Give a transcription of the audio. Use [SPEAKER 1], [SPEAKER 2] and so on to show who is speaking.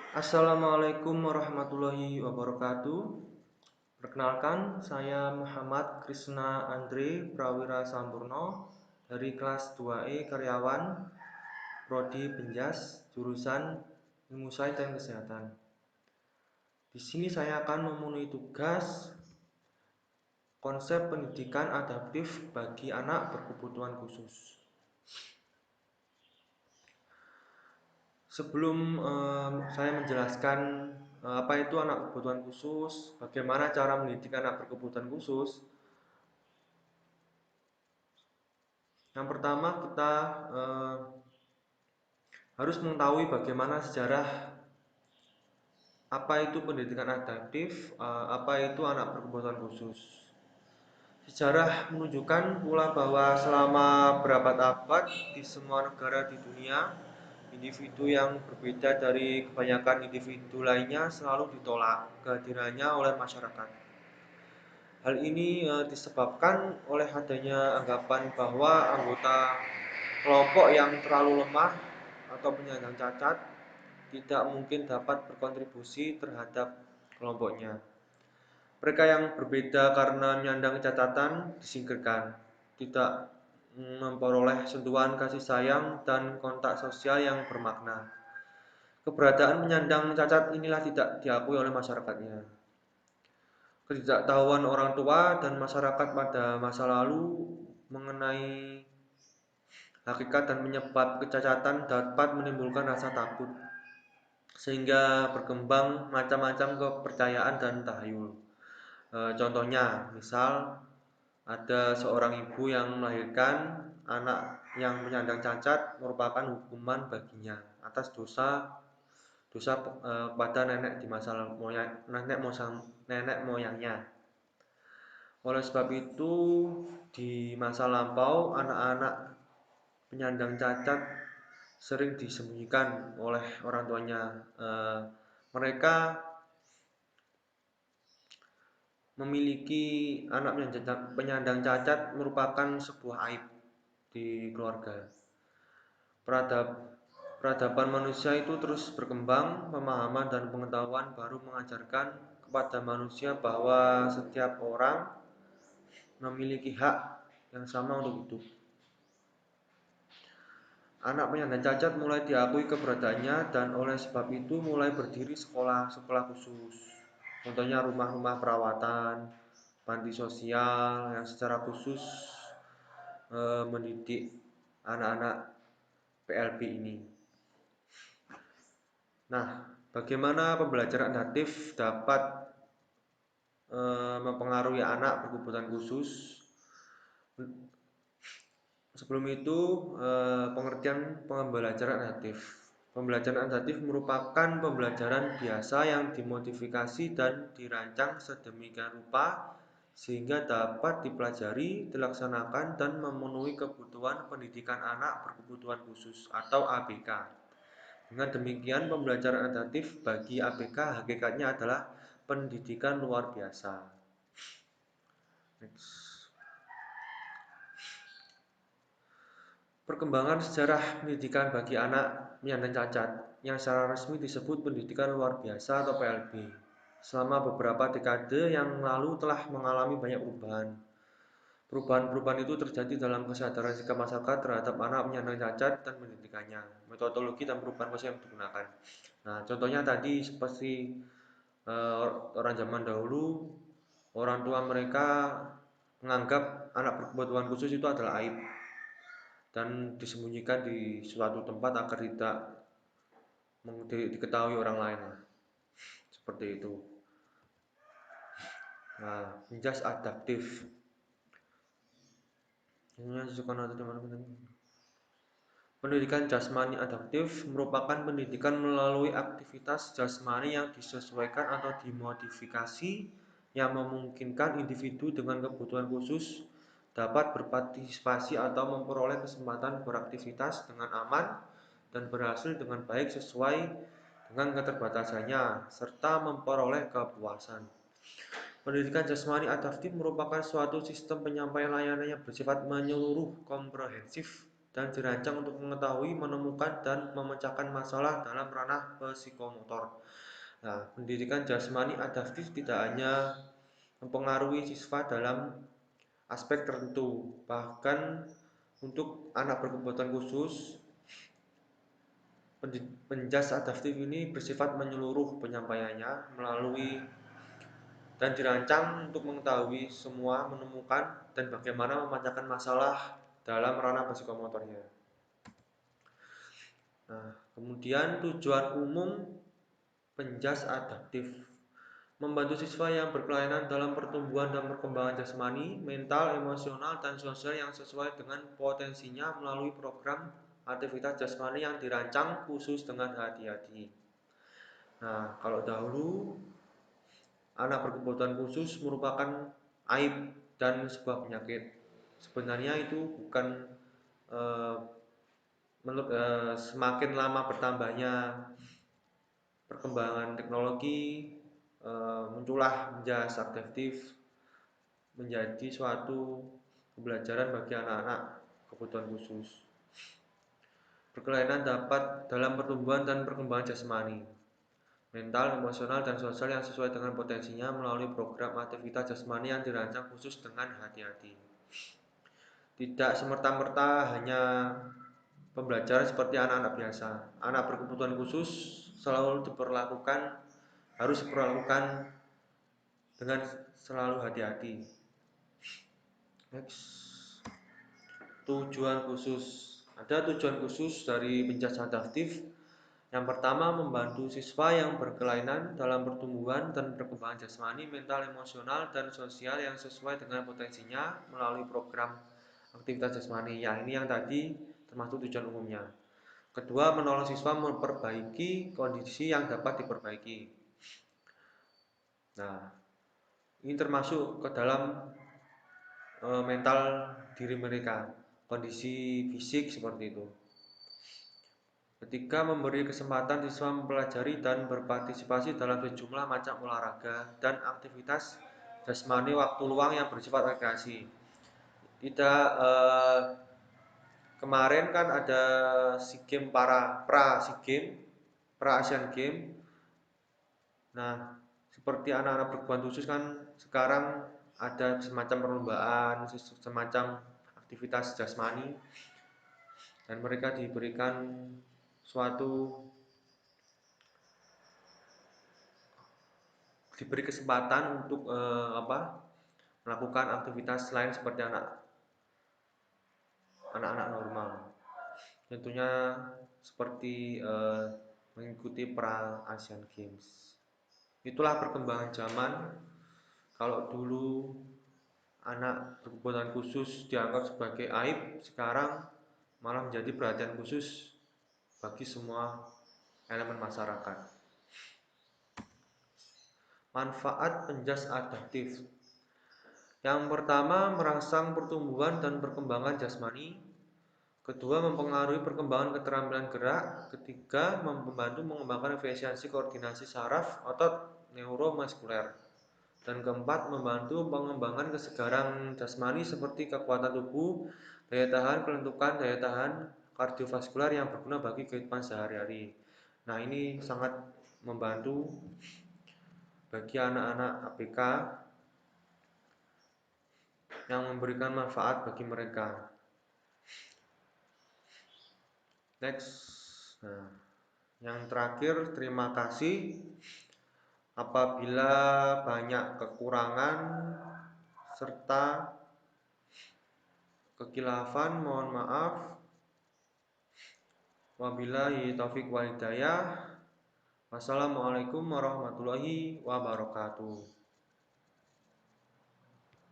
[SPEAKER 1] Assalamualaikum warahmatullahi wabarakatuh. Perkenalkan, saya Muhammad Krisna Andre Prawira Sampurno dari kelas 2E Karyawan Prodi Penjas, jurusan Ilmu Sains dan Kesehatan. Di sini saya akan memenuhi tugas konsep pendidikan adaptif bagi anak berkebutuhan khusus. Sebelum saya menjelaskan apa itu anak berkebutuhan khusus, bagaimana cara mendidik anak berkebutuhan khusus, yang pertama kita harus mengetahui bagaimana sejarah apa itu pendidikan adaptif, apa itu anak berkebutuhan khusus. Sejarah menunjukkan pula bahwa selama berabad-abad di semua negara di dunia, individu yang berbeda dari kebanyakan individu lainnya selalu ditolak kehadirannya oleh masyarakat. Hal ini disebabkan oleh adanya anggapan bahwa anggota kelompok yang terlalu lemah atau penyandang cacat tidak mungkin dapat berkontribusi terhadap kelompoknya. Mereka yang berbeda karena menyandang kecacatan disingkirkan, tidak memperoleh sentuhan kasih sayang dan kontak sosial yang bermakna. Keberadaan penyandang cacat inilah tidak diakui oleh masyarakatnya. Ketidaktahuan orang tua dan masyarakat pada masa lalu mengenai hakikat dan penyebab kecacatan dapat menimbulkan rasa takut, sehingga berkembang macam-macam kepercayaan dan tahayul. Contohnya, misal ada seorang ibu yang melahirkan anak yang penyandang cacat merupakan hukuman baginya atas dosa dosa pada nenek di masa moyang, nenek moyangnya. Oleh sebab itu, di masa lampau anak-anak penyandang cacat sering disembunyikan oleh orang tuanya. Mereka memiliki anak penyandang cacat merupakan sebuah aib di keluarga. Peradaban manusia itu terus berkembang, pemahaman dan pengetahuan baru mengajarkan kepada manusia bahwa setiap orang memiliki hak yang sama untuk hidup. Anak penyandang cacat mulai diakui keberadaannya dan oleh sebab itu mulai berdiri sekolah-sekolah khusus. Contohnya rumah-rumah perawatan, panti sosial yang secara khusus mendidik anak-anak PLB ini. Nah, bagaimana pembelajaran adaptif dapat mempengaruhi anak berkebutuhan khusus? Sebelum itu, pengertian pembelajaran adaptif. Pembelajaran adaptif merupakan pembelajaran biasa yang dimodifikasi dan dirancang sedemikian rupa sehingga dapat dipelajari, dilaksanakan, dan memenuhi kebutuhan pendidikan anak berkebutuhan khusus atau ABK. Dengan demikian, pembelajaran adaptif bagi ABK hakikatnya adalah pendidikan luar biasa. Next. Perkembangan sejarah pendidikan bagi anak penyandang cacat yang secara resmi disebut pendidikan luar biasa atau PLB. Selama beberapa dekade yang lalu telah mengalami banyak perubahan. Perubahan-perubahan itu terjadi dalam kesadaran sikap masyarakat terhadap anak penyandang cacat dan pendidikannya, metodologi dan perubahan konsep yang digunakan. Nah, contohnya tadi seperti orang zaman dahulu, orang tua mereka menganggap anak berkebutuhan khusus itu adalah aib dan disembunyikan di suatu tempat agar tidak diketahui orang lain. Seperti itu. Nah, menjas adaptif. Pendidikan jasmani adaptif merupakan pendidikan melalui aktivitas jasmani yang disesuaikan atau dimodifikasi yang memungkinkan individu dengan kebutuhan khusus dapat berpartisipasi atau memperoleh kesempatan beraktivitas dengan aman dan berhasil dengan baik sesuai dengan keterbatasannya serta memperoleh kepuasan. Pendidikan jasmani adaptif merupakan suatu sistem penyampaian layanan yang bersifat menyeluruh, komprehensif, dan dirancang untuk mengetahui, menemukan, dan memecahkan masalah dalam ranah psikomotor. Nah, pendidikan jasmani adaptif tidak hanya mempengaruhi siswa dalam aspek tertentu, bahkan untuk anak berkebutuhan khusus, penjas adaptif ini bersifat menyeluruh penyampaiannya melalui dan dirancang untuk mengetahui semua, menemukan, dan bagaimana memecahkan masalah dalam ranah psikomotornya. Nah, kemudian tujuan umum penjas adaptif membantu siswa yang berkelainan dalam pertumbuhan dan perkembangan jasmani, mental, emosional, dan sosial yang sesuai dengan potensinya melalui program aktivitas jasmani yang dirancang khusus dengan hati-hati. Nah, kalau dahulu anak berkebutuhan khusus merupakan aib dan sebuah penyakit. Sebenarnya itu bukan eh, semakin lama bertambahnya perkembangan teknologi, muncullah menjas adaptif menjadi suatu pembelajaran bagi anak-anak kebutuhan khusus. Perkelainan dapat dalam pertumbuhan dan perkembangan jasmani, mental, emosional, dan sosial yang sesuai dengan potensinya melalui program aktivitas jasmani yang dirancang khusus dengan hati-hati. Tidak semerta-merta hanya pembelajaran seperti anak-anak biasa. Anak berkebutuhan khusus selalu harus diperlakukan dengan selalu hati-hati. Next. Tujuan khusus. Ada tujuan khusus dari penjas adaptif. Yang pertama, membantu siswa yang berkelainan dalam pertumbuhan dan perkembangan jasmani, mental, emosional, dan sosial yang sesuai dengan potensinya melalui program aktivitas jasmani. Ya, ini yang tadi termasuk tujuan umumnya. Kedua, menolong siswa memperbaiki kondisi yang dapat diperbaiki. Nah, ini termasuk ke dalam mental diri mereka, kondisi fisik seperti itu. Ketiga, memberi kesempatan siswa mempelajari dan berpartisipasi dalam sejumlah macam olahraga dan aktivitas jasmani waktu luang yang bersifat rekreasi. Tidak kemarin kan ada SEA Games pra Asian Games. Nah, seperti anak-anak berkebutuhan khusus kan sekarang ada semacam perlombaan, semacam aktivitas jasmani, dan mereka diberi kesempatan untuk melakukan aktivitas lain seperti anak-anak normal. Tentunya seperti mengikuti pra Asian Games. Itulah perkembangan zaman. Kalau dulu anak berkebutuhan khusus dianggap sebagai aib, sekarang malah menjadi perhatian khusus bagi semua elemen masyarakat. Manfaat penjas adaptif. Yang pertama, merangsang pertumbuhan dan perkembangan jasmani. Kedua, mempengaruhi perkembangan keterampilan gerak. Ketiga, membantu mengembangkan efisiensi koordinasi saraf, otot, neuromuskuler. Dan keempat, membantu pengembangan kesegaran jasmani seperti kekuatan tubuh, daya tahan, kelentukan, daya tahan kardiovaskular yang berguna bagi kehidupan sehari-hari. Nah, ini sangat membantu bagi anak-anak ABK yang memberikan manfaat bagi mereka. Next. Nah, yang terakhir, terima kasih. Apabila banyak kekurangan serta kekhilafan, mohon maaf. Wabillahi taufik wal hidayah. Wassalamualaikum warahmatullahi wabarakatuh.